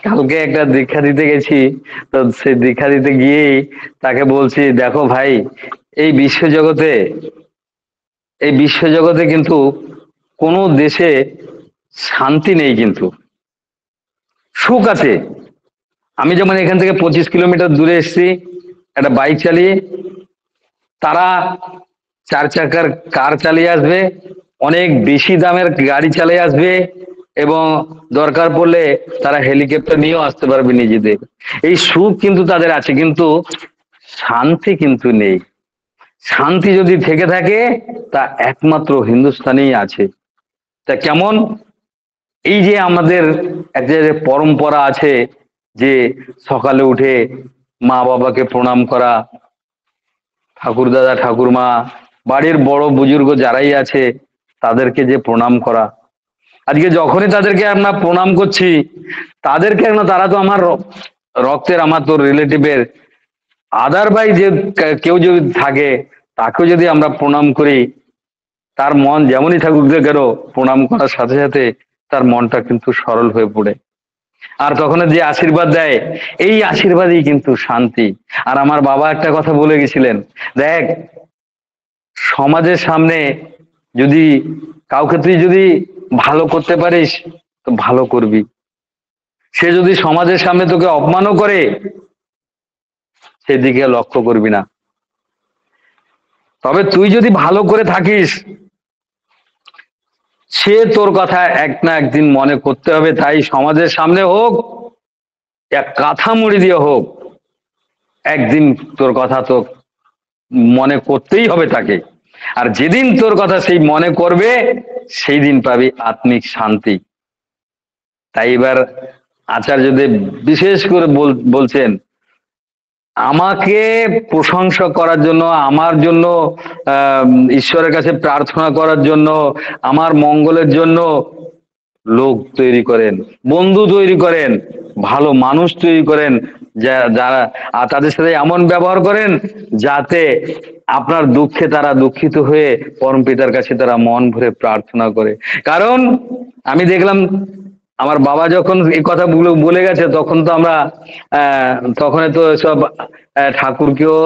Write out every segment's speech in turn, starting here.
কালকে একটা দীক্ষা দিতে গেছি। তো সেই দীক্ষা দিতে গিয়েই তাকে বলছি, দেখো ভাই, এই বিশ্বজগতে এই বিশ্বজগতে কিন্তু কোনো দেশে শান্তি নেই, কিন্তু সুখ আছে। আমি যেমন এখান থেকে 25 কিলোমিটার দূরে এসেছি একটা বাইক চালিয়ে, তারা 4 চাকার কার চালিয়ে আসবে, অনেক বেশি দামের গাড়ি চালিয়ে আসবে, এবং দরকার পড়লে তারা হেলিকপ্টার নিয়েও আসতে পারবে নিজেদের। এই সুখ কিন্তু তাদের আছে, কিন্তু শান্তি কিন্তু নেই। শান্তি যদি থেকে থাকে তা একমাত্র হিন্দুস্তানেই আছে। তা কেমন? এই যে আমাদের একটা যে পরম্পরা আছে, যে সকালে উঠে মা বাবাকে প্রণাম করা, ঠাকুর দাদা ঠাকুরমা, বাড়ির বড় বুজুর্গ যারাই আছে তাদেরকে যে প্রণাম করা, আজকে যখনই তাদেরকে আমরা প্রণাম করছি, তাদেরকে না, তারা তো আমার রক্তের, আমার তো রিলেটিভের, আদারওয়াইজ যে কেউ যদি থাকে তাকেও যদি আমরা প্রণাম করি, তার মন যেমনই থাকুক না কেন, প্রণাম করার সাথে সাথে তার মনটা কিন্তু সরল হয়ে পড়ে। আর তখন যে আশীর্বাদ দেয়, এই আশীর্বাদই কিন্তু শান্তি। আর আমার বাবা একটা কথা বলে গেছিলেন, দেখ, সমাজের সামনে যদি কাউকে তুই যদি ভালো করতে পারিস তো ভালো করবি, সে যদি সমাজের সামনে তোকে অপমানও করে সেদিকে লক্ষ্য করবি না। তবে তুই যদি ভালো করে থাকিস, সে তোর কথা এক না একদিন মনে করতে হবে। তাই সমাজের সামনে হোক, এক কাঁথা মুড়ি দিয়ে হোক, একদিন তোর কথা তো মনে করতেই হবে তাকে। আর যেদিন তোর কথা সেই মনে করবে, সেই দিন পাবি আত্মিক শান্তি। তাই এবার আচার্যদেব বিশেষ করে বলছেন, আমাকে প্রশংসা করার জন্য, আমার জন্য আহ ঈশ্বরের কাছে প্রার্থনা করার জন্য, আমার মঙ্গলের জন্য লোক তৈরি করেন, বন্ধু তৈরি করেন, ভালো মানুষ তৈরি করেন, যারা, আর তাদের সাথে এমন ব্যবহার করেন যাতে আপনার দুঃখে তারা দুঃখিত হয়ে পরম পিতার কাছে তারা মন ভরে প্রার্থনা করে। কারণ আমি দেখলাম আমার বাবা যখন এই কথাগুলো বলে গেছে, তখন তো আমরা তখন তো সব ঠাকুরকেও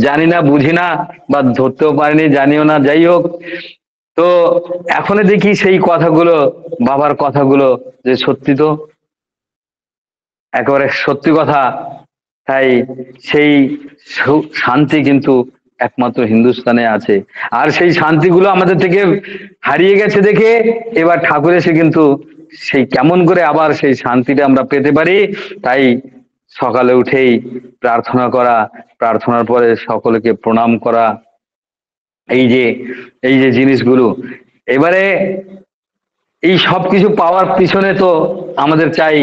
জানি না, বুঝি না, বা ধরতেও পারিনি, জানিও না, যাই হোক। তো এখন দেখি সেই কথাগুলো, বাবার কথাগুলো, যে সত্যি তো, একেবারে সত্যি কথা। তাই সেই শান্তি কিন্তু একমাত্র হিন্দুস্তানে আছে। আর সেই শান্তিগুলো আমাদের থেকে হারিয়ে গেছে দেখে এবার ঠাকুর এসে কিন্তু সেই কেমন করে আবার সেই শান্তিটা আমরা পেতে পারি। তাই সকালে উঠেই প্রার্থনা করা, প্রার্থনার পরে সকলকে প্রণাম করা, এই যে জিনিসগুলো, এবারে এই সব কিছু পাওয়ার পিছনে তো আমাদের চাই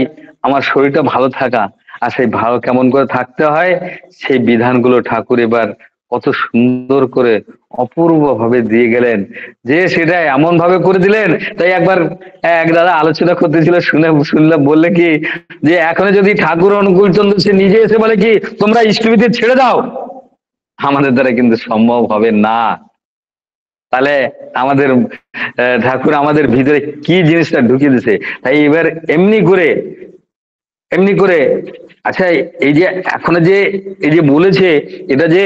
আমার শরীরটা ভালো থাকা। আর সেই ভালো কেমন করে থাকতে হয়, সেই বিধানগুলো ঠাকুর এবার কত সুন্দর করে অপূর্ব ভাবে দিয়ে গেলেন, যে সেটা এমন ভাবে করে দিলেন। তাই একবার এক দাদা আলোচনা করতেছিল, শুনলে বললে কি, যে এখনো যদি ঠাকুর অনুকূল চন্দ্র সে নিজে এসে বলে কি তোমরা ইষ্টবিধি ছেড়ে দাও, আমাদের দ্বারা কিন্তু সম্ভব হবে না। তাহলে আমাদের ঠাকুর আমাদের ভিতরে কি জিনিসটা ঢুকিয়ে দিছে। তাই এবার এমনি করে আচ্ছা, এই যে এখন যে এই যে বলেছে, এটা যে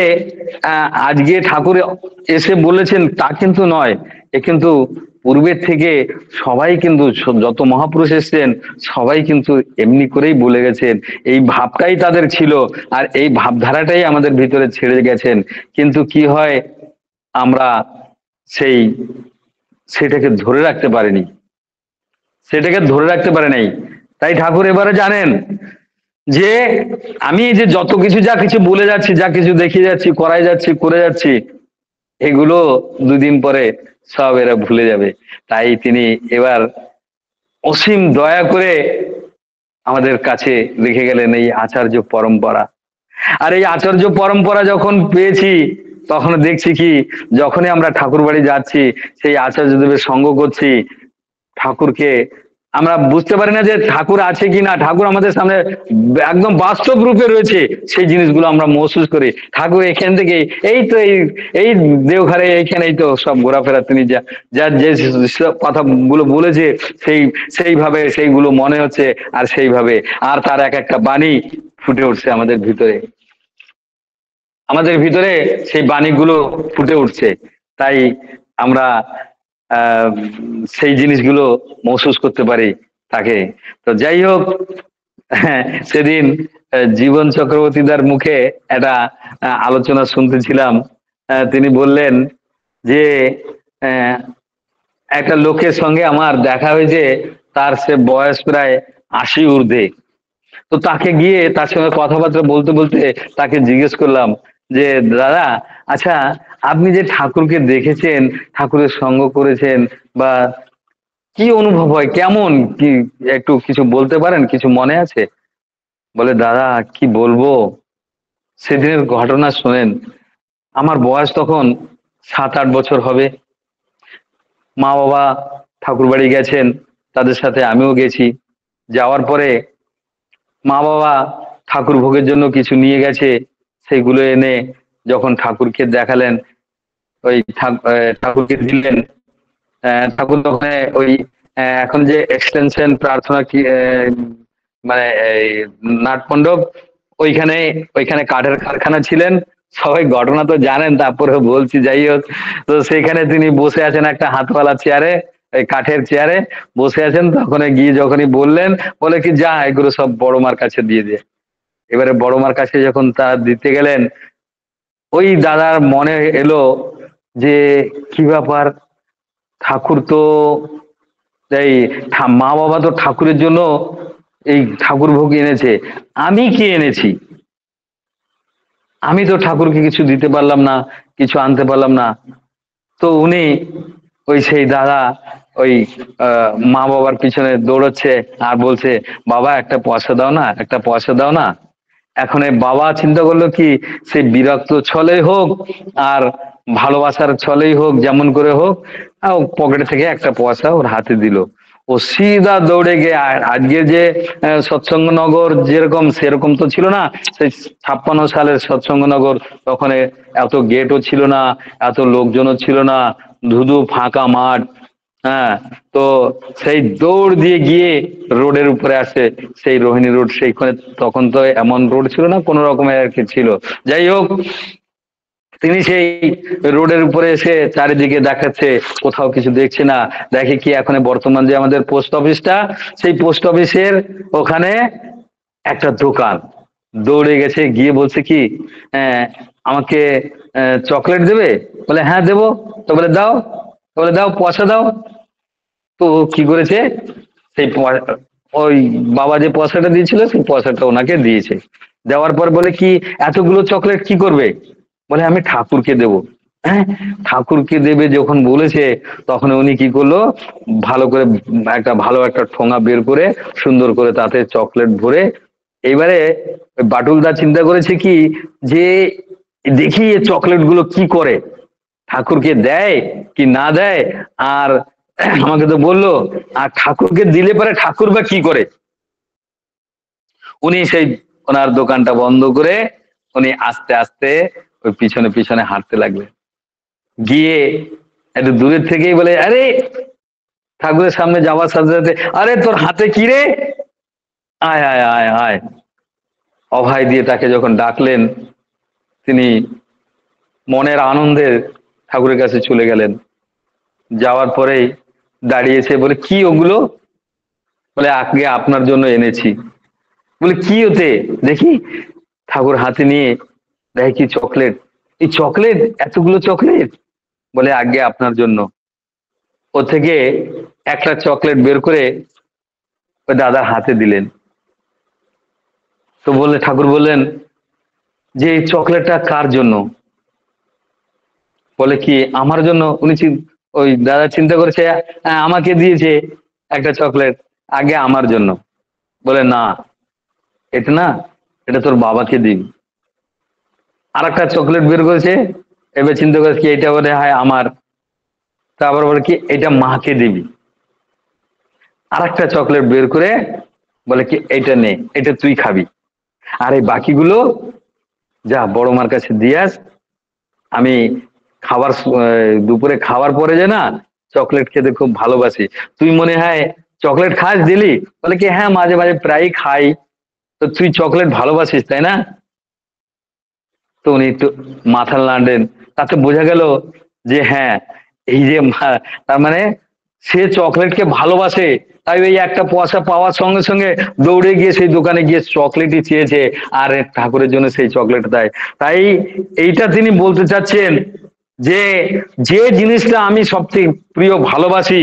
আজকে ঠাকুর এসে বলেছেন তা কিন্তু নয়, এ কিন্তু পূর্বের থেকে সবাই কিন্তু, যত মহাপুরুষ এসছেন সবাই কিন্তু এমনি করেই বলে গেছেন। এই ভাবটাই তাদের ছিল, আর এই ভাবধারাটাই আমাদের ভিতরে ছেড়ে গেছেন। কিন্তু কি হয়, আমরা সেই সেটাকে ধরে রাখতে পারিনি, সেটাকে ধরে রাখতে পারে নাই। তাই ঠাকুর এবারে জানেন যে আমি যে যত কিছু, যা কিছু বলে যাচ্ছি, যা কিছু দেখিয়ে যাচ্ছি, করাই যাচ্ছি, করে যাচ্ছি, এগুলো দুদিন পরে সব এরা ভুলে যাবে। তাই তিনি এবার অসীম দয়া করে আমাদের কাছে রেখে গেলেন এই আচার্য পরম্পরা। আর এই আচার্য পরম্পরা যখন পেয়েছি, তখন দেখছি কি, যখনই আমরা ঠাকুর বাড়ি যাচ্ছি, সেই আচার্যদেবের সঙ্গ করছি, ঠাকুরকে আমরা বুঝতে পারি না যে ঠাকুর আছে কি না, ঠাকুর আমাদের সামনে একদম বাস্তব রূপে রয়েছে, সেই জিনিসগুলো আমরা মহসুস করি। ঠাকুর এখান থেকে এই তো এই দেওঘরে এইখানেই তো সব ঘোরাফেরা, তিনি যা যা যে সব কথাগুলো বলেছে সেইভাবে সেইগুলো মনে হচ্ছে, আর সেইভাবে আর তার এক একটা বাণী ফুটে উঠছে আমাদের ভিতরে, আমাদের ভিতরে সেই বাণীগুলো ফুটে উঠছে। তাই আমরা আহ সেই জিনিসগুলো মহসুস করতে পারি তাকে। তো যাই হোক, হ্যাঁ, সেদিন জীবন চক্রবর্তীদার মুখে একটা আলোচনা শুনতেছিলাম। তিনি বললেন যে আহ, একটা লোকের সঙ্গে আমার দেখা হয়েছে, তার সে বয়স প্রায় 80 ঊর্ধ্বে। তো তাকে গিয়ে তার সঙ্গে কথাবার্তা বলতে বলতে তাকে জিজ্ঞেস করলাম যে দাদা, আচ্ছা, আপনি যে ঠাকুরকে দেখেছেন, ঠাকুরের সঙ্গ করেছেন, বা কি অনুভব হয়, কেমন কি একটু কিছু বলতে পারেন, কিছু মনে আছে? বলে দাদা কি বলবো, সেদিনের ঘটনা শোনেন। আমার বয়স তখন 7-8 বছর হবে। মা বাবা ঠাকুর বাড়ি গেছেন, তাদের সাথে আমিও গেছি। যাওয়ার পরে মা বাবা ঠাকুর ভোগের জন্য কিছু নিয়ে গেছে, সেগুলো এনে যখন ঠাকুরকে দেখালেন, ওই ঠাকুরকে দিলেন। ঠাকুর তখন ওই এখন যে এক্সটেনশন প্রার্থনা কি মানে এই নাটমণ্ডপ, ওইখানে ওইখানে কাঠের কারখানা ছিলেন। সবাই ঘটনা তো জানেন, তারপরে বলছি যাই হোক। তো সেখানে তিনি বসে আছেন একটা হাতওয়ালা চেয়ারে, এই কাঠের চেয়ারে বসে আছেন। তখন গিয়ে যখনই বললেন, বলে কি যা এগুলো সব বড় মার কাছে দিয়ে দে। এবারে বড় মার কাছে যখন তা দিতে গেলেন, ওই দাদার মনে এলো যে কি ব্যাপার, ঠাকুর তো এই মা বাবা তো ঠাকুরের জন্য এই ঠাকুর ভোগ এনেছে, আমি কি এনেছি? আমি তো ঠাকুরকে কিছু দিতে পারলাম না, কিছু আনতে পারলাম না। তো উনি ওই সেই দাদা ওই মা বাবার পিছনে দৌড়চ্ছে আর বলছে, বাবা একটা পয়সা দাও না, একটা পয়সা দাও না। এখন এই বাবা চিন্তা করলো কি, সে বিরক্ত ছলেই হোক আর ভালোবাসার ছলেই হোক, যেমন করে হোক, পকেট থেকে একটা পয়সা ওর হাতে দিল। ও সিধা দৌড়ে গিয়ে, আজকে যে সৎসঙ্গনগর যেরকম সেরকম তো ছিল না। সেই 56 সালের সৎসঙ্গনগর, তখন এত গেটও ছিল না, এত লোকজনও ছিল না, ধুধু ফাঁকা মাঠ। হ্যাঁ, তো সেই দৌড় দিয়ে গিয়ে রোডের উপরে আসে, সেই রোহিণী রোড, সেইখানে তখন তো এমন রোড ছিল না, কোন রকমের আর কি ছিল। যাই হোক, তিনি সেই রোডের উপরে এসে চারিদিকে দেখাচ্ছে, কোথাও কিছু দেখছে না। দেখে কি, এখন বর্তমান যে আমাদের পোস্ট অফিসটা, সেই পোস্ট অফিসের ওখানে একটা দোকান। দৌড়ে গেছে, গিয়ে বলছে কি, আমাকে চকলেট দেবে? বলে হ্যাঁ দেবো। তো বলে দাও, তো বলে দাও পয়সা দাও। তো ও কি করেছে, সেই ওই বাবা যে পয়সাটা দিয়েছিল, সেই পয়সাটা ওনাকে দিয়েছে। দেওয়ার পর বলে কি, এতগুলো চকলেট কি করবে? বলে আমি ঠাকুরকে দেব। হ্যাঁ, ঠাকুরকে দেবে যখন বলেছে, তখন উনি কি করলো, ভালো করে একটা ভালো একটা ঠোঙা বের করে সুন্দর করে তাতে চকলেট ভরে, এইবারে বাটুলদা চিন্তা করেছে কি, যে দেখি এই চকলেট গুলো কি করে, ঠাকুরকে দেয় কি না দেয়। আর আমাকে তো বললো, আর ঠাকুরকে দিলে পরে ঠাকুর বা কি করে। উনি সেই ওনার দোকানটা বন্ধ করে উনি আস্তে আস্তে ওই পিছনে পিছনে হাঁটতে লাগলেন। গিয়ে একটু দূরের থেকেই বলে, আরে ঠাকুরের সামনে যাওয়ার সাথে সাথে, আরে তোর হাতে কি রে, আয় আয় আয় আয়। অভয় দিয়ে তাকে যখন ডাকলেন, তিনি মনের আনন্দে ঠাকুরের কাছে চলে গেলেন। যাওয়ার পরেই দাঁড়িয়েছে, বলে কি ওগুলো? বলে আগে আপনার জন্য এনেছি। বলে কি ওতে দেখি। ঠাকুর হাতে নিয়ে দেখে কি, চকলেট। এই চকলেট, এতগুলো চকলেট? বলে আগে আপনার জন্য। ও থেকে একটা চকলেট বের করে ওই দাদার হাতে দিলেন। তো বললে, ঠাকুর বললেন যে এই চকলেটটা কার জন্য? বলে কি আমার জন্য। উনি ওই দাদা চিন্তা করেছে, আমাকে দিয়েছে একটা চকলেট, আগে আমার জন্য। বলে না, এটা না, এটা তোর বাবাকে দিবি। আর একটা চকলেট বের করেছে, এবার চিন্তা করেছে কি, এটা বলে হয় আমার। তারপর বলে কি, এটা মাকে দিবি। আর একটা চকলেট বের করে বলে কি এটা নে, এটা তুই খাবি, আর এই বাকিগুলো যা বড় মার কাছে দিয়ে আস। আমি দুপুরে খাওয়ার পরে যে না চকলেট খেতে খুব ভালোবাসি, তুই মনে হয় চকলেট খাস দিলি? বলে কি হ্যাঁ মাঝে মাঝে প্রায়ই খাই। তো তুই চকলেট ভালোবাসিস তাই না? তো উনি একটু মাথা নাড়লেন, তাতে বোঝা গেল যে হ্যাঁ, এই যে তার মানে সে চকলেটকে ভালোবাসে, তাই ওই একটা পয়সা পাওয়ার সঙ্গে সঙ্গে দৌড়ে গিয়ে সেই দোকানে গিয়ে চকলেটই চেয়েছে, আর ঠাকুরের জন্য সেই চকলেট দেয়। তাই এইটা তিনি বলতে চাচ্ছেন যে যে জিনিসটা আমি সবথেকে প্রিয় ভালোবাসি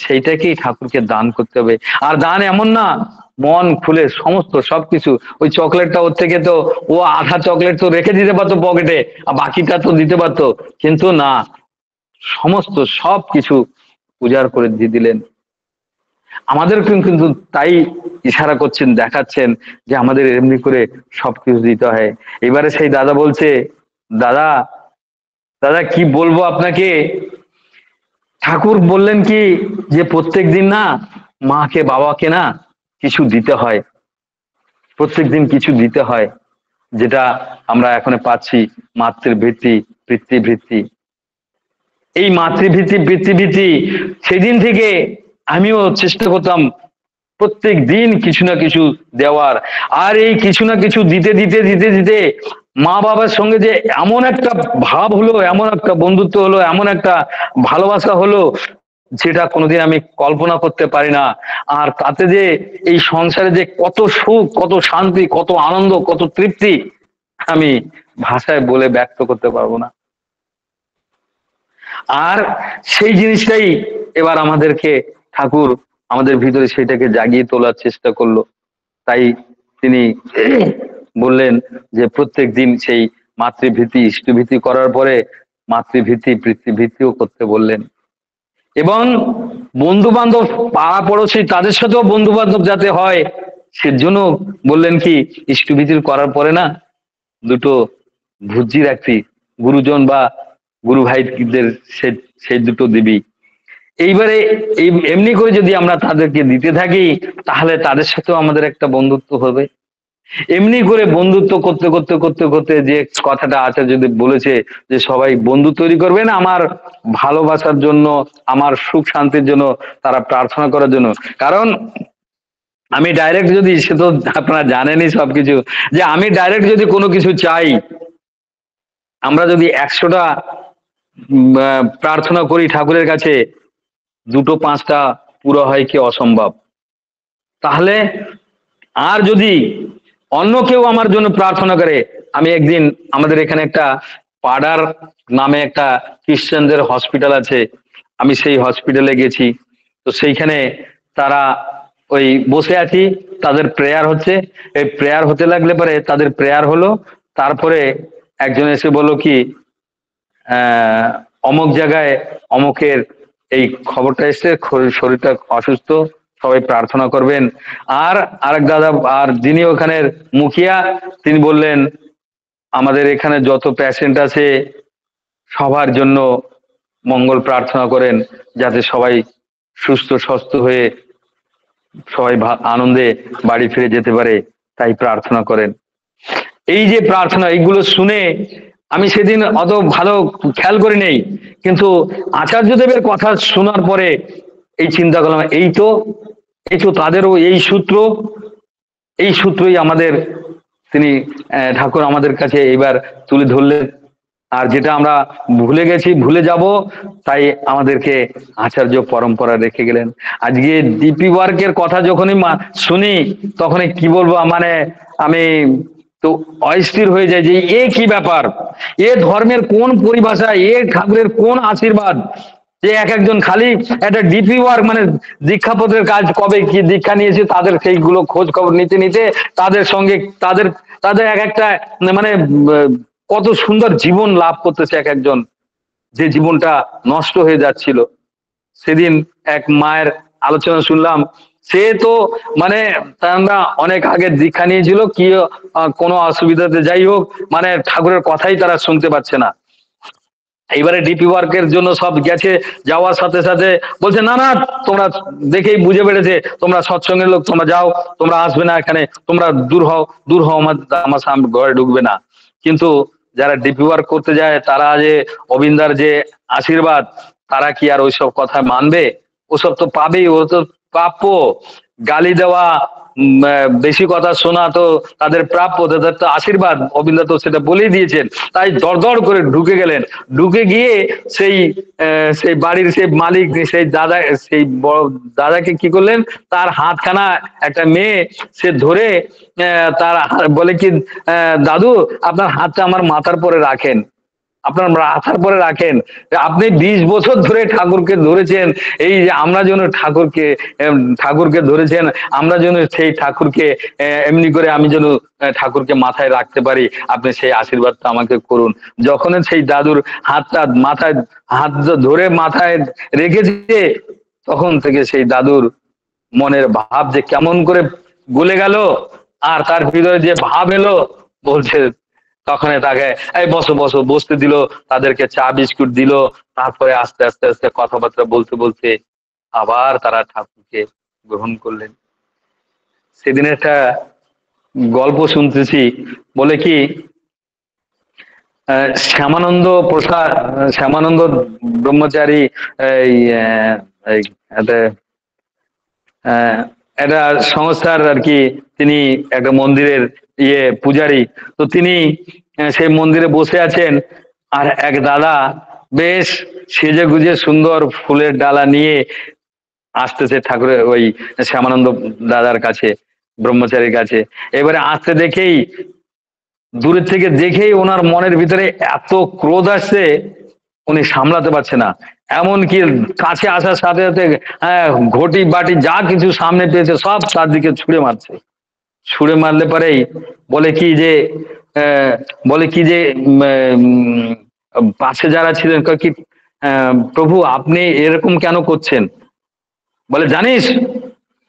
সেইটাকেই ঠাকুরকে দান করতে হবে। আর দান এমন না, মন খুলে সমস্ত সবকিছু। ওই চকলেটটা ওর থেকে তো ও আধা চকলেট তো রেখে দিতে পারতো পকেটে, আর বাকিটা তো দিতে পারতো, কিন্তু না, সমস্ত সবকিছু উজাড় করে দিয়ে দিলেন। আমাদের কিন্তু তাই ইশারা করছেন, দেখাচ্ছেন যে আমাদের এমনি করে সবকিছু দিতে হয়। এবারে সেই দাদা বলছে, দাদা দাদা কি বলবো আপনাকে, ঠাকুর বললেন কি যে প্রত্যেক দিন না মাকে বাবাকে না কিছু দিতে হয়, প্রত্যেক দিন কিছু দিতে হয়, যেটা আমরা এখন পাচ্ছি মাতৃবৃত্তি, পিতৃবৃত্তি। এই মাতৃভীতি পিতৃভীতি সেদিন থেকে আমিও চেষ্টা করতাম প্রত্যেক দিন কিছু না কিছু দেওয়ার। আর এই কিছু না কিছু দিতে দিতে দিতে দিতে মা বাবার সঙ্গে যে এমন একটা ভাব হলো, এমন একটা বন্ধুত্ব হলো, এমন একটা ভালোবাসা হলো, যেটা কোনোদিন আমি কল্পনা করতে পারি না। আর তাতে যে এই সংসারে যে কত সুখ, কত শান্তি, কত আনন্দ, কত তৃপ্তি, আমি ভাষায় বলে ব্যক্ত করতে পারবো না। আর সেই জিনিসটাই এবার আমাদেরকে ঠাকুর আমাদের ভিতরে সেটাকে জাগিয়ে তোলার চেষ্টা করলো। তাই তিনি বললেন যে প্রত্যেক দিন সেই মাতৃভীতি ইষ্টভীতি করার পরে মাতৃভীতি পিতৃভীতিও করতে বললেন। এবং বন্ধু বান্ধব, পাড়া পড়োশি, তাদের সাথেও বন্ধু বান্ধব যাতে হয় সেজন্য বললেন কি ইষ্টভীতি করার পরে না দুটো ভুজি রাখতি, গুরুজন বা গুরু ভাইদের সেই দুটো দিবি। এইবারে এই এমনি করে যদি আমরা তাদেরকে দিতে থাকি তাহলে তাদের সাথেও আমাদের একটা বন্ধুত্ব হবে। এমনি করে বন্ধুত্ব করতে করতে করতে করতে যে কথাটা আছে যদি বলেছে যে সবাই বন্ধু তৈরি করবেন আমার ভালোবাসার জন্য, আমার সুখ শান্তির জন্য, তারা প্রার্থনা করার জন্য। কারণ আমি ডাইরেক্ট যদি, সে তো আপনারা জানেনই সবকিছু, যে আমি ডাইরেক্ট যদি কোনো কিছু চাই, আমরা যদি 100টা প্রার্থনা করি ঠাকুরের কাছে, দুটো পাঁচটা পুরো হয় কি অসম্ভব। তাহলে আর যদি অন্য কেউ আমার জন্য প্রার্থনা করে, আমি একদিন আমাদের এখানে একটা পাড়ার নামে একটা খ্রিস্টানদের হসপিটাল আছে, আমি সেই হসপিটালে গেছি। তো সেইখানে তারা ওই বসে আছি, তাদের প্রেয়ার হচ্ছে, এই প্রেয়ার হতে লাগলে পরে তাদের প্রেয়ার হলো, তারপরে একজন এসে বললো কি আহ অমুক জায়গায় অমুকের এই খবরটা এসছে, শরীরটা অসুস্থ, সবাই প্রার্থনা করবেন। আর আরেক দাদা, আর যিনি ওখানের মুখিয়া, তিনি বললেন আমাদের এখানে যত পেশেন্ট আছে সবার জন্য মঙ্গল প্রার্থনা করেন, যাতে সবাই সুস্থ স্বাস্থ্য হয়ে সবাই আনন্দে বাড়ি ফিরে যেতে পারে, তাই প্রার্থনা করেন। এই যে প্রার্থনা, এইগুলো শুনে আমি সেদিন অত ভালো খেয়াল করি নেই, কিন্তু আচার্যদেবের কথা শোনার পরে এই চিন্তা করলাম, এই তো তাদেরও এই সূত্র, এই সূত্রই আমাদের তিনি ঠাকুর আমাদের কাছে এবার তুলে ধরলেন। আর যেটা আমরা ভুলে গেছি, ভুলে যাব, তাই আমাদেরকে আচার্য পরম্পরা রেখে গেলেন। আজকে ডিপি ওয়ার্কের কথা যখনই শুনি তখনই কি বলবো, মানে আমি তো অস্থির হয়ে যায় যে এ কি ব্যাপার, এ ধর্মের কোন পরিভাষা, এ ঠাকুরের কোন আশীর্বাদ, যে এক একজন খালি একটা ডিপি ওয়ার্ক মানে দীক্ষাপত্রের কাজ, কবে কি দীক্ষা নিয়েছে তাদের সেইগুলো খোঁজ খবর নিতে নিতে তাদের সঙ্গে তাদের তাদের এক একটা মানে কত সুন্দর জীবন লাভ করতেছে এক একজন, যে জীবনটা নষ্ট হয়ে যাচ্ছিল। সেদিন এক মায়ের আলোচনা শুনলাম, সে তো মানে তারা অনেক আগে দীক্ষা নিয়েছিল, কি কোনো অসুবিধাতে যাই হোক, মানে ঠাকুরের কথাই তারা শুনতে পাচ্ছে না। এইবারে ডিপি ওয়ার্কের জন্য সব গেছে, যাওয়ার সাথে সাথে বলছে না না, তোমরা দেখেই বুঝে পেরেছে তোমরা সৎসঙ্গের লোক, তোমরা যাও, তোমরা আসবে না এখানে, তোমরা দূর হও, দূর হও, আমার সামনে ঘরে ঢুকবে না। কিন্তু যারা ডিপি ওয়ার্ক করতে যায় তারা যে অবিন্দার যে আশীর্বাদ, তারা কি আর ওইসব কথা মানবে? ওসব তো পাবেই, ও তো প্রাপ্য। গালি দেওয়া, বেশি কথা শোনা তো তাদের প্রাপ্য, তাদের তো আশীর্বাদ, অবিন্দা তো সেটা বলেই দিয়েছেন। তাই দরদর করে ঢুকে গেলেন, ঢুকে গিয়ে সেই সেই বাড়ির সেই মালিক, সেই দাদা, সেই বড় দাদাকে কি করলেন, তার হাতখানা, একটা মেয়ে সে ধরে তার বলে কি, দাদু আপনার হাতটা আমার মাথার পরে রাখেন, আপনার মাথার পরে রাখেন, আপনি 20 বছর ধরে ঠাকুরকে ধরেছেন, এই যে আমরা যেন ঠাকুরকে ঠাকুরকে ধরেছেন, আমরা যেন সেই ঠাকুরকে এমনি করে আমি যেন ঠাকুরকে মাথায় রাখতে পারি, আপনি সেই আশীর্বাদটা আমাকে করুন। যখন সেই দাদুর হাতটা মাথায়, হাত ধরে মাথায় রেখেছে, তখন থেকে সেই দাদুর মনের ভাব যে কেমন করে গলে গেল, আর তার ভিতরে যে ভাব এলো, বলছে তখন তাকে এই বসো বসো, বসতে দিল, তাদেরকে চা বিস্কুট দিল, তারপরে আস্তে আস্তে আস্তে কথাবার্তা বলতে বলতে আবার তারা ঠাকুরকে গ্রহণ করলেন। সেদিন একটা গল্প শুনতেছি, বলে কি শ্যামানন্দ প্রসাদ, শ্যামানন্দ ব্রহ্মচারী, এই এই একটা সংস্থার আর কি, তিনি একটা মন্দিরের পূজারী। তো তিনি সেই মন্দিরে বসে আছেন, আর এক দাদা বেশ সেজে গুজে সুন্দর ফুলের ডালা নিয়ে আসতেছে ঠাকুরের ওই শ্যামানন্দ দাদার কাছে, ব্রহ্মচারীর কাছে। এবারে আসতে দেখেই, দূরের থেকে দেখেই ওনার মনের ভিতরে এত ক্রোধ আসছে, উনি সামলাতে পারছে না। এমনকি কাছে আসার সাথে সাথে ঘটি বাটি যা কিছু সামনে পেয়েছে সব তার দিকে ছুঁড়ে মারছে। ছুঁড়ে মারলে পরেই বলে কি যে বলে কি যে পাশে যারা ছিলেন কি, প্রভু আপনি এরকম কেন করছেন? বলে জানিস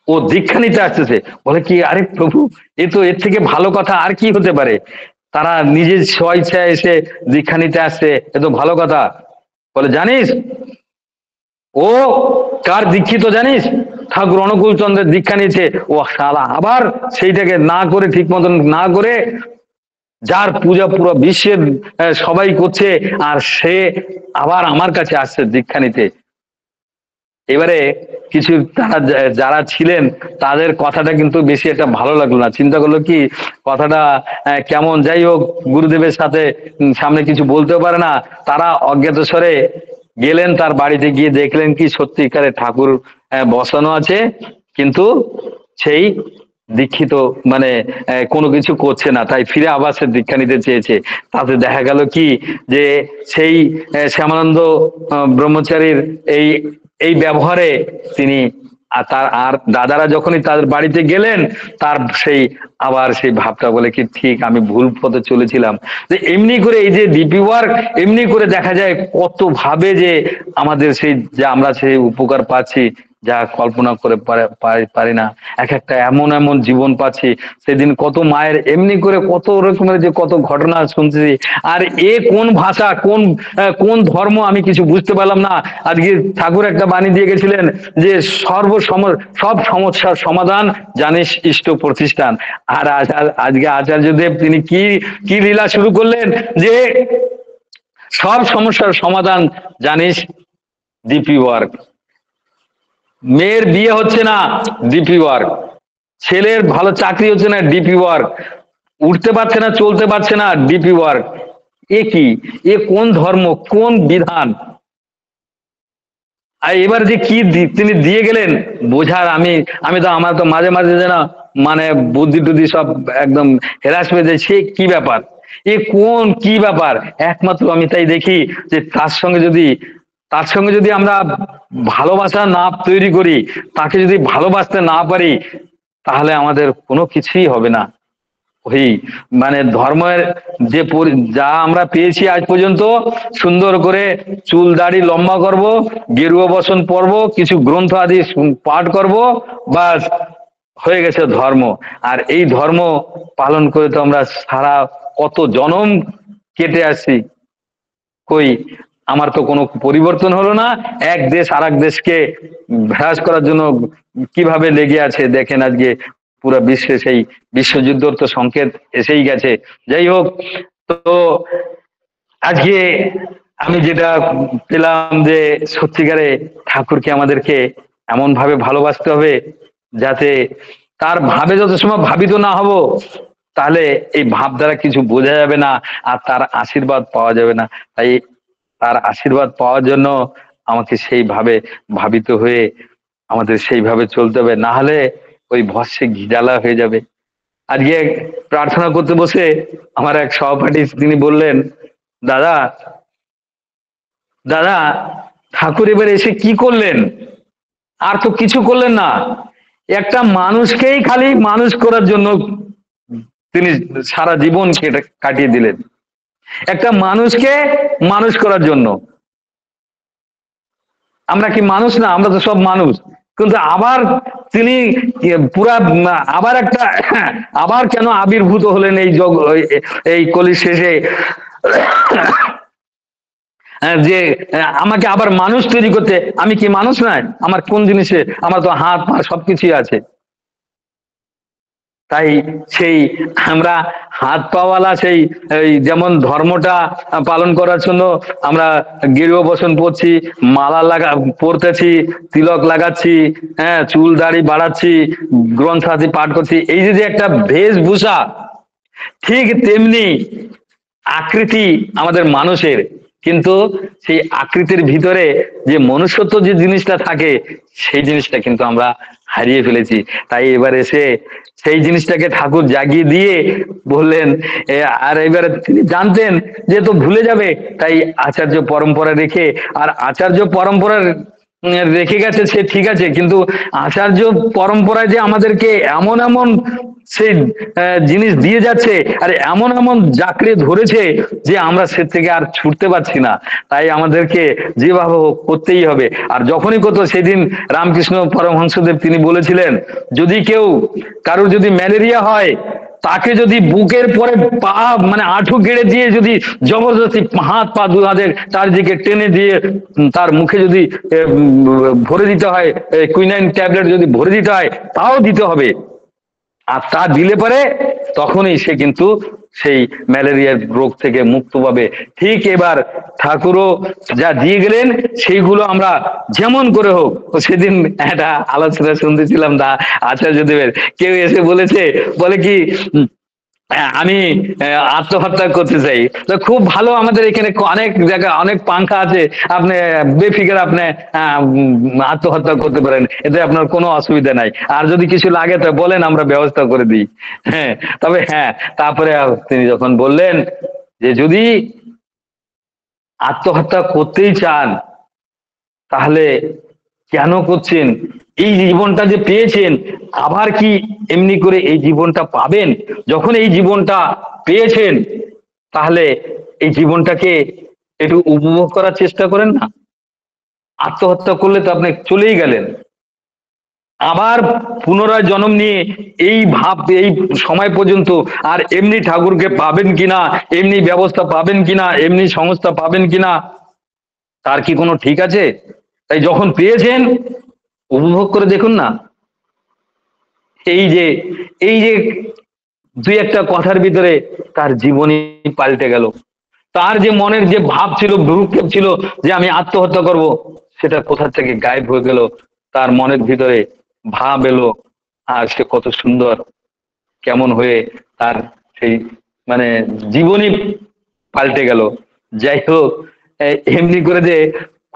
ও দীক্ষা নিতে আসতেছে। বলে কি, আরে প্রভু এ তো এর থেকে ভালো কথা আর কি হতে পারে, তারা নিজের স্বইচ্ছায় এসে দীক্ষা নিতে আসছে, এ তো ভালো কথা। বলে জানিস ও কার দীক্ষিত জানিস? ঠাকুর অনুকূল চন্দ্রের দীক্ষা নিয়েছে। ও শালা আবার সেইটাকে না করে, ঠিক মতন না করে, যার পূজা পুরো বিশ্বের সবাই করছে, আর সে আবার আমার কাছে আসছে দীক্ষা নিতে। এবারে কিছু তারা যারা ছিলেন তাদের কথাটা কিন্তু বেশি একটা ভালো লাগলো না, চিন্তা করলো কি কথাটা কেমন, যাই হোক গুরুদেবের সাথে সামনে কিছু বলতেও পারে না, তারা অজ্ঞাতস্বরে গেলেন, তার বাড়িতে গিয়ে দেখলেন কি সত্যিকারে ঠাকুর বসানো আছে, কিন্তু সেই দীক্ষিত মানে কোনো কিছু করছে না, তাই ফিরে আবার সে দীক্ষা নিতে চেয়েছে। তাতে দেখা গেল কি যে সেই শ্যামানন্দ ব্রহ্মচারীর এই এই ব্যবহারে তিনি আর দাদারা যখনই তাদের বাড়িতে গেলেন, তার সেই আবার সেই ভাবটা, বলে কি ঠিক আমি ভুল পথে চলেছিলাম। যে এমনি করে এই যে ডিপি ওয়ার্ক, এমনি করে দেখা যায় কত ভাবে যে আমাদের সেই যে আমরা সেই উপকার পাচ্ছি, যা কল্পনা করে পারি না। এক একটা এমন এমন জীবন পাচ্ছি, সেদিন কত মায়ের এমনি করে কত রকমের যে কত ঘটনা শুনতেছি, আর এ কোন ভাষা, কোন কোন ধর্ম আমি কিছু বুঝতে পারলাম না। আজকে ঠাকুর একটা বাণী দিয়ে গেছিলেন যে সব সমস্যার সমাধান জানিস ইষ্ট প্রতিষ্ঠান। আর আজকে আচার্যদেব তিনি কি কি লীলা শুরু করলেন, যে সব সমস্যার সমাধান জানিস ডিপি ওয়ার্ক। মেয়ের বিয়ে হচ্ছে না, ডিপি ওয়ার্ক। ছেলের ভালো চাকরি হচ্ছে না, ডিপি ওয়ার্ক। উঠতে পারছে না, চলতে পারছে না, ডিপি ওয়ার্ক। এ কি, এ কোন ধর্ম, কোন বিধান? আর এবার যে কি তিনি দিয়ে গেলেন বোঝার, আমি তো আমার তো মাঝে মাঝে যেন মানে বুদ্ধি টুদ্ধি সব একদম হেরাস হয়ে যায়, সে কি ব্যাপার, এ কোন কি ব্যাপার। একমাত্র আমি তাই দেখি যে তার সঙ্গে যদি আমরা ভালোবাসা না তৈরি করি, তাকে যদি ভালোবাসতে না পারি, তাহলে আমাদের কোনো কিছুই হবে না। ওই মানে ধর্মের যে যা আমরা পেয়েছি আজ পর্যন্ত, সুন্দর করে চুল দাড়ি লম্বা করব, গেরুয়া বসন পরব, কিছু গ্রন্থ আদি পাঠ করব, বাস হয়ে গেছে ধর্ম। আর এই ধর্ম পালন করে তো আমরা সারা কত জনম কেটে আসছি, কই আমার তো কোনো পরিবর্তন হলো না, এক দেশ আর এক দেশকে হ্রাস করার জন্য কিভাবে লেগে আছে দেখেন। আজকে পুরো বিশ্বে সেই বিশ্বযুদ্ধর তো সংকেত এসেই গেছে। যাই হোক, তো আজকে আমি যেটা পেলাম যে সত্যিকারে ঠাকুরকে আমাদেরকে এমন ভাবে ভালোবাসতে হবে যাতে তার ভাবে যত সময় ভাবিত না হব, তাহলে এই ভাব দ্বারা কিছু বোঝা যাবে না, আর তার আশীর্বাদ পাওয়া যাবে না। তাই তার আশীর্বাদ পাওয়ার জন্য আমাকে সেইভাবে ভাবিত হয়ে আমাদের সেইভাবে চলতে হবে, না হলে ওই ভস্যে ঘিজালা হয়ে যাবে। আজকে প্রার্থনা করতে বসে আমার এক সহপাঠী তিনি বললেন, দাদা দাদা ঠাকুর এবার এসে কি করলেন, আর তো কিছু করলেন না, একটা মানুষকেই খালি মানুষ করার জন্য তিনি সারা জীবন কাটিয়ে দিলেন, একটা মানুষকে মানুষ করার জন্য। আমরা কি মানুষ না? আমরা তো সব মানুষ, কিন্তু আবার তিনি পুরা আবার একটা আবার কেন আবির্ভূত হলেন এই এই কলির শেষে, যে আমাকে আবার মানুষ তৈরি করতে। আমি কি মানুষ নয়? আমার কোন জিনিসে, আমার তো হাত পা সবকিছুই আছে। তাই সেই আমরা হাত পাওয়ালা সেই যেমন ধর্মটা পালন করার জন্য আমরা গেরুয়া বসন পরছি, মালা পরতেছি, তিলক লাগাচ্ছি, হ্যাঁ, চুল দাড়ি বাড়াচ্ছি, গ্রন্থাদি পাঠ করছি, এই যে একটা বেশভূষা, ঠিক তেমনি আকৃতি আমাদের মানুষের, কিন্তু সেই আকৃতির ভিতরে যে মনুষ্যত্ব যে জিনিসটা থাকে, সেই জিনিসটা কিন্তু আমরা হারিয়ে ফেলেছি। তাই এবার এসে সেই জিনিসটাকে ঠাকুর জাগিয়ে দিয়ে বললেন, আর এবারে তিনি জানতেন যে তো ভুলে যাবে, তাই আচার্য পরম্পরা রেখে, আর আচার্য পরম্পরা রেখে গেছে সে ঠিক আছে, কিন্তু আচার্য পরম্পরায় যে আমাদেরকে এমন এমন সেই জিনিস দিয়ে যাচ্ছে, আর এমন এমন জাকড়ে ধরেছে যে আমরা সে থেকে আর ছুটতে পারছি না। তাই আমাদেরকে যেভাবে করতেই হবে। আর যখনই করতো, সেদিন রামকৃষ্ণ পরমহংসদেব তিনি বলেছিলেন, যদি কেউ কারোর যদি ম্যালেরিয়া হয়, তাকে যদি বুকের পরে পা মানে আঁঠু গেড়ে দিয়ে যদি জবরদস্তি হাত পা দু হাতের চারদিকে টেনে দিয়ে তার মুখে যদি ভরে দিতে হয়, কুইনাইন ট্যাবলেট যদি ভরে দিতে হয়, তাও দিতে হবে। আর তা দিলে পরে তখনই সে কিন্তু সেই ম্যালেরিয়ার রোগ থেকে মুক্ত পাবে। ঠিক এবার ঠাকুরও যা দিয়ে গেলেন সেইগুলো আমরা যেমন করে হোক। সেদিন একটা আলোচনা শুনতেছিলাম আচার্যদেবের, কেউ এসে বলেছে, বলে কি আমি আত্মহত্যা করতে চাই। তো খুব ভালো, আমাদের এখানে অনেক জায়গায় অনেক পাংখা আছে, আপনি বেফিকার আপনি আত্মহত্যা করতে পারেন, এতে আপনার কোনো অসুবিধা নাই। আর যদি কিছু লাগে তো বলেন, আমরা ব্যবস্থা করে দিই। হ্যাঁ, তবে হ্যাঁ, তারপরে তিনি যখন বললেন যে যদি আত্মহত্যা করতেই চান, তাহলে কেন করছেন? এই জীবনটা যে পেয়েছেন, আবার কি এমনি করে এই জীবনটা পাবেন? যখন এই জীবনটা পেয়েছেন, তাহলে এই জীবনটাকে একটু উপভোগ করার চেষ্টা করেন না। আত্মহত্যা করলে তো আপনি চলেই গেলেন, আবার পুনরায় জন্ম নিয়ে এই ভাব এই সময় পর্যন্ত আর এমনি ঠাকুরকে পাবেন কিনা, এমনি ব্যবস্থা পাবেন কিনা, এমনি সংস্থা পাবেন কিনা, তার কি কোনো ঠিক আছে? তাই যখন পেয়েছেন উপভোগ করে দেখুন না। এই যে দুই একটা কথার ভিতরে তার জীবনী পাল্টে গেল। তার যে মনের যে ভাব ছিল, ভ্রুক্ষেপ ছিল যে আমি আত্মহত্যা করব, সেটা কোথা থেকে গায়েব হয়ে গেল। তার মনের ভিতরে ভাব এলো, আর সে কত সুন্দর কেমন হয়ে তার সেই মানে জীবনী পাল্টে গেল। যাই হোক, এমনি করে যে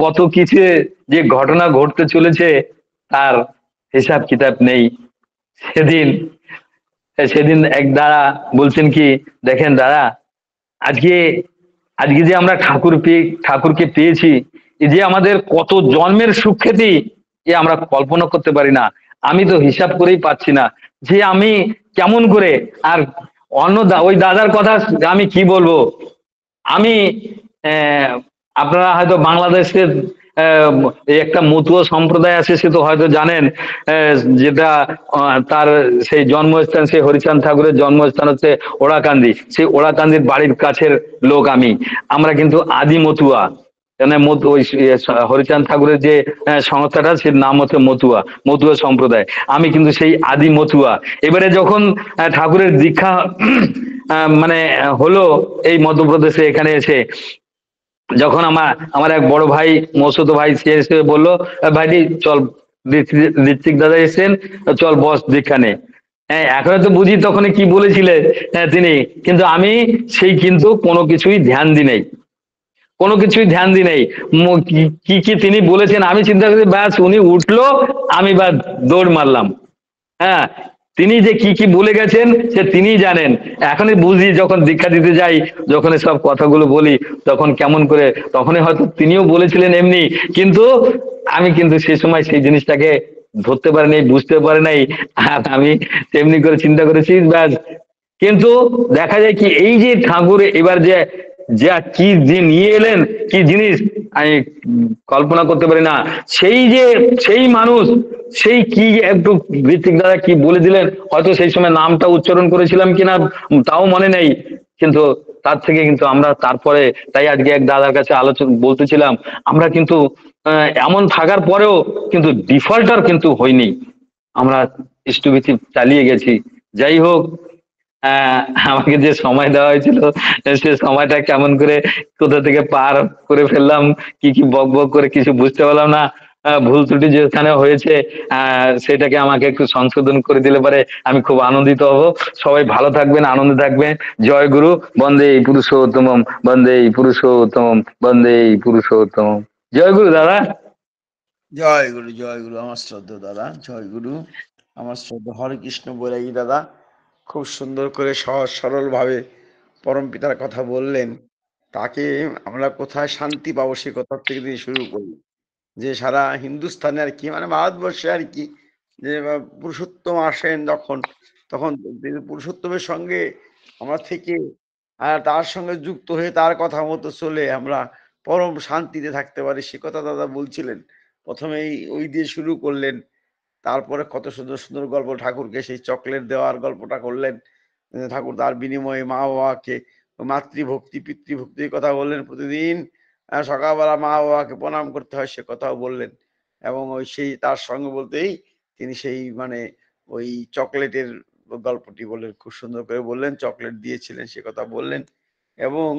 কত কিছু যে ঘটনা ঘটতে চলেছে তার হিসাব কিতাব নেই। সেদিন সেদিন এক দাদা বলছেন কি, দেখেন দাদা, আজকে আজকে যে আমরা ঠাকুরকে পেয়েছি, এই যে আমাদের কত জন্মের সুখ্যাতি, এ আমরা কল্পনা করতে পারি না। আমি তো হিসাব করেই পাচ্ছি না যে আমি কেমন করে। আর ওই দাদার কথা আমি কি বলবো। আমি আপনারা হয়তো বাংলাদেশের একটা মতুয়া সম্প্রদায় আছে, সে তো হয়তো জানেন, যেটা তার সেই জন্মস্থান, সেই হরিচাঁদ ঠাকুরের জন্মস্থান হচ্ছে ওড়াকান্দি। সেই ওড়াকান্দির বাড়ির কাছের লোক আমরা কিন্তু আদি মতুয়া। কেন ওই হরিচাঁদ ঠাকুরের যে সংস্থাটা, সে নাম হচ্ছে মতুয়া, মতুয়া সম্প্রদায়। আমি কিন্তু সেই আদি মতুয়া। এবারে যখন ঠাকুরের দীক্ষা মানে হলো এই মধ্যপ্রদেশে, এখানে এসে যখন আমার আমার এক বড় ভাই, মৌসুতো ভাই, সে এসে বললো, ভাইটি চল, ঋত্বিক দাদা এসেছেন, চল বস দীক্ষা নে। হ্যাঁ, এখন তো বুঝি তখন কি বলেছিলেন তিনি, কিন্তু আমি সেই কিন্তু কোনো কিছুই ধ্যান দিই নাই, কোনো কিছুই ধ্যান দিই নাই। কি কি তিনি বলেছেন আমি চিন্তা করি, ব্যাস উনি উঠলো, আমি বা দৌড় মারলাম। হ্যাঁ, তিনি যে কি কি বলে গেছেন সে তিনিই জানেন। এখনই বুঝি যখন দীক্ষা দিতে যাই, যখন সব কথাগুলো বলি, তখন কেমন করে, তখনই হয়তো তিনিও বলেছিলেন এমনি, কিন্তু আমি কিন্তু সেই সময় সেই জিনিসটাকে ধরতে পারি নাই, বুঝতে পারি নাই। আর আমি তেমনি করে চিন্তা করেছি, ব্যাস। কিন্তু দেখা যায় কি, এই যে ঠাকুর এবার যে যা কি যে নিয়ে এলেন, কি জিনিস আমি কল্পনা করতে পারি না। সেই যে সেই মানুষ, সেই কি একটু ঋত্বিক দাদা কি বলে দিলেন, হয়তো সেই সময় নামটা উচ্চারণ করেছিলাম কিনা তাও মনে নেই, কিন্তু তার থেকে কিন্তু আমরা তারপরে, তাই আজকে এক দাদার কাছে আলোচনা বলতেছিলাম, আমরা কিন্তু এমন থাকার পরেও কিন্তু ডিফল্টার কিন্তু হইনি, আমরা ইষ্টভীতি চালিয়ে গেছি। যাই হোক, আহ আমাকে যে সময় দেওয়া হয়েছিল, সে সময়টা কেমন করে কোথা থেকে পার করে ফেললাম, কি কি বক বক করে কিছু বুঝতে পারলাম না। ভুল ত্রুটি যেখানে হয়েছে সেটাকে আমাকে একটু সংশোধন করে দিলে পারে আমি খুব আনন্দিত হব। সবাই ভালো থাকবেন, আনন্দে থাকবেন। জয় গুরু। বন্দে পুরুষোত্তমম, বন্দে পুরুষোত্তমম, বন্দে পুরুষোত্তমম। জয় গুরু দাদা। জয় গুরু, জয় গুরু। আমার শ্রদ্ধা দাদা, জয় গুরু। আমার শ্রদ্ধা হরে কৃষ্ণ বৈরাগী দাদা, খুব সুন্দর করে সহজ সরল ভাবে পরম পিতার কথা বললেন। তাকে আমরা কোথায় শান্তি পাবো সে কথা থেকে দিয়ে শুরু করলেন, যে সারা হিন্দুস্তানে আর কি, মানে ভারতবর্ষে আর কি, যে পুরুষোত্তম আসেন যখন, তখন পুরুষোত্তমের সঙ্গে আমরা থেকে তার সঙ্গে যুক্ত হয়ে তার কথা মতো চলে আমরা পরম শান্তিতে থাকতে পারি, সে কথা দাদা বলছিলেন। প্রথমেই ওই দিয়ে শুরু করলেন, তারপরে কত সুন্দর সুন্দর গল্প, ঠাকুরকে সেই চকলেট দেওয়ার গল্পটা করলেন। ঠাকুর তার বিনিময়ে মা বাবাকে মাতৃভক্তি পিতৃভক্তির কথা বললেন, প্রতিদিন সকালবেলা মা বাবাকে প্রণাম করতে হয় সে কথাও বললেন। এবং ওই সেই তার সঙ্গে বলতেই তিনি সেই মানে ওই চকলেটের গল্পটি বললেন, খুব সুন্দর করে বললেন, চকলেট দিয়েছিলেন সে কথা বললেন। এবং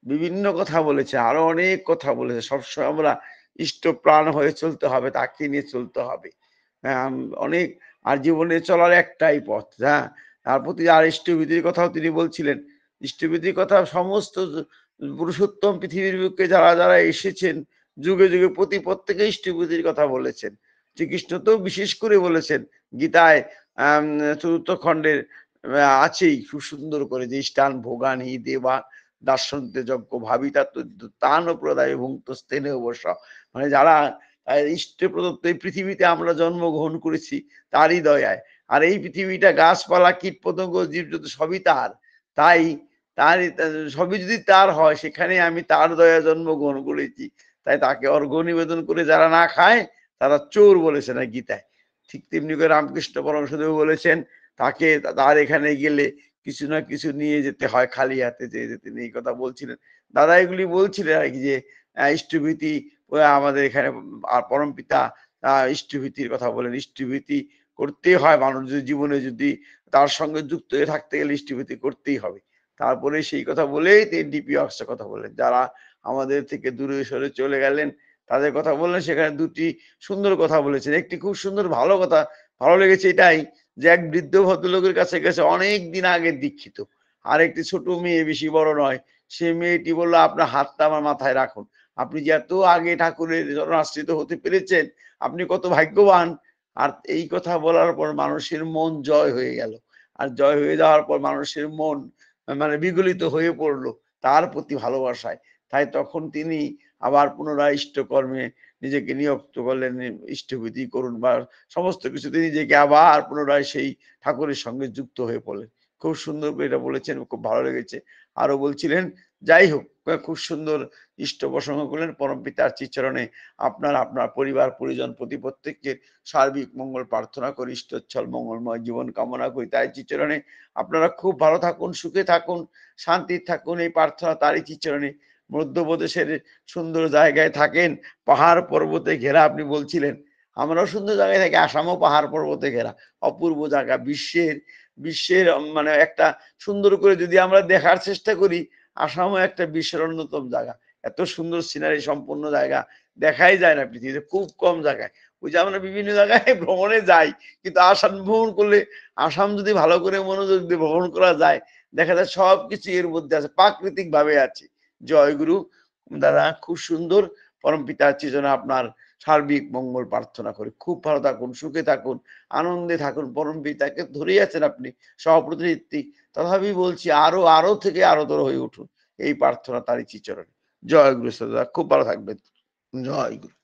বিভিন্ন কথা বলেছে, আরো অনেক কথা বলেছে। সবসময় আমরা ইষ্ট প্রাণ হয়ে চলতে হবে, তাকে নিয়ে চলতে হবে। হ্যাঁ, অনেক, আর জীবনে চলার একটাই পথ। হ্যাঁ, তার প্রতি আর ইষ্টবিধির কথাও তিনি বলছিলেন। ইষ্টবিধির কথা সমস্ত পুরুষোত্তম পৃথিবীর বুকে যারা যারা এসেছেন যুগে যুগে প্রত্যেকে ইষ্টবিধির কথা বলেছেন। শ্রীকৃষ্ণ তো বিশেষ করে বলেছেন, গীতায় চতুর্থ খণ্ডের আছেই খুব সুন্দর করে, যে ইষ্টান ভোগানি দেবা দার্শন্তে যজ্ঞ ভাবিতা তান প্রদায় ভুক্ত স্তেনে বস। মানে যারা ইষ্টে প্রদত্ত এই পৃথিবীতে আমরা জন্মগ্রহণ করেছি তারই দয়ায়, আর এই পৃথিবীটা গাছপালা কীট পতঙ্গ জীবজন্তু সবই তার, তাই তার সবই যদি তার হয়, সেখানে আমি তার দয়া জন্মগ্রহণ করেছি, তাই তাকে অর্ঘ্য নিবেদন করে যারা না খায় তারা চোর বলেছে না গীতায়। ঠিক তেমনি করে রামকৃষ্ণ পরমহংসদেব বলেছেন, তাকে তার এখানে গেলে কিছু না কিছু নিয়ে যেতে হয়, খালি হাতে যে তিনি এই কথা বলছিলেন। দাদা এগুলি বলছিলেন আর কি, যে ইষ্টভীতি আমাদের এখানে, আর পরম পিতা ইষ্টভীতির কথা বলেন। ইষ্টভীতি করতেই হয়, মানুষ জীবনে যদি তার সঙ্গে যুক্ত হয়ে থাকতে গেলে ইষ্টভীতি করতেই হবে। তারপরে সেই কথা বলেই তিনি ডিপি অক্সের কথা বললেন, যারা আমাদের থেকে দূরে সরে চলে গেলেন তাদের কথা বললেন। সেখানে দুটি সুন্দর কথা বলেছেন। একটি খুব সুন্দর ভালো কথা ভালো লেগেছে এটাই, যে এক বৃদ্ধ ভদ্রলোকের কাছে গেছে, অনেক দিন আগে দীক্ষিত, আর একটি ছোট মেয়ে, বেশি বড় নয়, সে মেয়েটি বললো, আপনার হাতটা আমার মাথায় রাখুন, আপনি যে এত আগে ঠাকুরের চরণাশ্রিত হতে পেরেছেন, আপনি কত ভাগ্যবান। আর এই কথা বলার পর মানুষের মন জয় হয়ে গেল, আর জয় হয়ে যাওয়ার পর মানুষের মন মানে বিগলিত হয়ে পড়লো তার প্রতি ভালোবাসায়। তাই তখন তিনি আবার পুনরায় ইষ্টকর্মে নিজেকে নিযুক্ত করলেন, ইষ্টভীতি করুন বা সমস্ত কিছুতে নিজেকে আবার পুনরায় সেই ঠাকুরের সঙ্গে যুক্ত হয়ে পড়লেন। খুব সুন্দর করে এটা বলেছেন, খুব ভালো লেগেছে। আরো বলছিলেন, যাই হোক, খুব সুন্দর ইষ্ট প্রসঙ্গ করলেন। পরম পিতার চিচরণে আপনার আপনার পরিবার পরিজন প্রতি প্রত্যেকের সার্বিক মঙ্গল প্রার্থনা করি, ইষ্টচ্ছল মঙ্গলময় জীবন কামনা করি। তাই চিচরণে আপনারা খুব ভালো থাকুন, সুখে থাকুন, শান্তি থাকুন, এই প্রার্থনা তারই চিচরণে। মধ্যপ্রদেশের সুন্দর জায়গায় থাকেন, পাহাড় পর্বতে ঘেরা, আপনি বলছিলেন আমরাও সুন্দর জায়গায় থাকি, আসামও পাহাড় পর্বতে ঘেরা, অপূর্ব জায়গা। বিশ্বের বিশ্বের মানে একটা সুন্দর করে যদি আমরা দেখার চেষ্টা করি, আসামও একটা বিশ্বের অন্যতম জায়গা। এত সুন্দর সিনারি সম্পন্ন জায়গা দেখাই যায় না পৃথিবীতে, খুব কম জায়গায়। ওই যে আমরা বিভিন্ন জায়গায় ভ্রমণে যাই, কিন্তু আসাম ভ্রমণ করলে, আসাম যদি ভালো করে মনোযোগ দিয়ে ভ্রমণ করা যায়, দেখা যায় সবকিছু এর মধ্যে আছে, প্রাকৃতিক ভাবে আছে। জয়গুরু দাদা, খুব সুন্দর। পরম পিতার চেতনা আপনার সার্বিক মঙ্গল প্রার্থনা করি। খুব ভালো থাকুন, সুখে থাকুন, আনন্দে থাকুন। পরম পিতাকে ধরেই আছেন আপনি, সহপ্রতিনিধি। তথাপি বলছি আরো আরো থেকে আরোতর হয়ে উঠুন, এই প্রার্থনা তারই চিচরণে। জয় গুরু দাদা, খুব ভালো থাকবেন। জয় গুরু।